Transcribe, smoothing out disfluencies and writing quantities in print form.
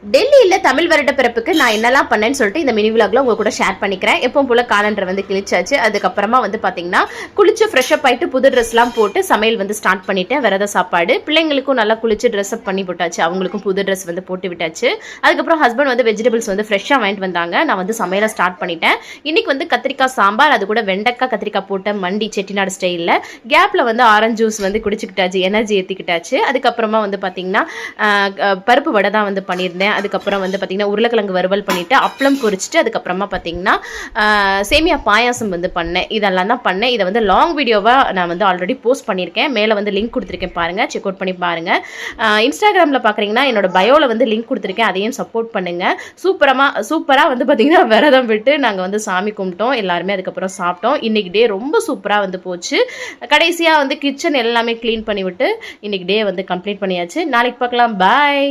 டெல்லியில தமிழ் வருட பிறப்புக்கு நான் என்னெல்லாம் பண்ணேன்னு சொல்லிட்டு இந்த மினி விலாக்ல உங்க கூட ஷேர் பண்ணிக்கிறேன். எப்பவும் போல காலண்டர் வந்து கிழிச்சாச்சு. அதுக்கப்புறமா வந்து பாத்தீங்கன்னா குளிச்சு ஃப்ரெஷ் அப் ஆயிட்டு புது ட்ரெஸ் எல்லாம் போட்டு சமையல் வந்து ஸ்டார்ட் பண்ணிட்டேன். விரத சாப்பாடு பிள்ளைங்களுக்கும் நல்லா குளிச்சு ட்ரெஸ் அப் பண்ணி போட்டாச்சு. அவங்களுக்கும் புது ட்ரெஸ் வந்து போட்டு விட்டாச்சு. அதுக்கப்புறம் ஹஸ்பண்ட் வந்து வெஜிடபிள்ஸ் வந்து ஃப்ரெஷ்ஷா வாங்கிட்டு வந்தாங்க. நான் வந்து சமையலை ஸ்டார்ட் பண்ணிட்டேன். இன்னைக்கு வந்து கத்திரிக்காய் சாம்பார், அது கூட வெண்டைக்காய் கத்திரிக்காய் போட்ட மண்டி செட்டிநாடு ஸ்டைலில் கேப்ல வந்து ஆரஞ்சு ஜூஸ் வந்து குடிச்சுக்கிட்டாச்சு, எனர்ஜி ஏற்றிக்கிட்டாச்சு. அதுக்கப்புறமா வந்து பார்த்தீங்கன்னா பருப்பு வடை தான் வந்து பண்ணியிருந்தேன். அதுக்கப்புறம் வந்து பார்த்தீங்கன்னா உருளைக்கிழங்கு வறுவல் பண்ணிவிட்டு அப்பளம் பொரிச்சிட்டு அதுக்கப்புறமா பார்த்தீங்கன்னா சேமியா பாயாசம் வந்து பண்ணேன். இதெல்லாம் தான் பண்ணேன். இதை வந்து லாங் வீடியோவாக நான் வந்து ஆல்ரெடி போஸ்ட் பண்ணியிருக்கேன். மேலே வந்து லிங்க் கொடுத்துருக்கேன், பாருங்கள், செக் அவுட் பண்ணி பாருங்கள். இன்ஸ்டாகிராமில் பார்க்குறீங்கன்னா என்னோட பயோவில் வந்து லிங்க் கொடுத்துருக்கேன், அதையும் சப்போர்ட் பண்ணுங்கள். சூப்பராக வந்து பார்த்தீங்கன்னா விரதம் விட்டு நாங்கள் வந்து சாமி கும்பிட்டோம் எல்லாருமே. அதுக்கப்புறம் சாப்பிட்டோம். இன்றைக்கி டே ரொம்ப சூப்பராக வந்து போச்சு. கடைசியாக வந்து கிச்சன் எல்லாமே க்ளீன் பண்ணிவிட்டு இன்றைக்கி டே வந்து கம்ப்ளீட் பண்ணியாச்சு. நாளைக்கு பார்க்கலாம். பாய்.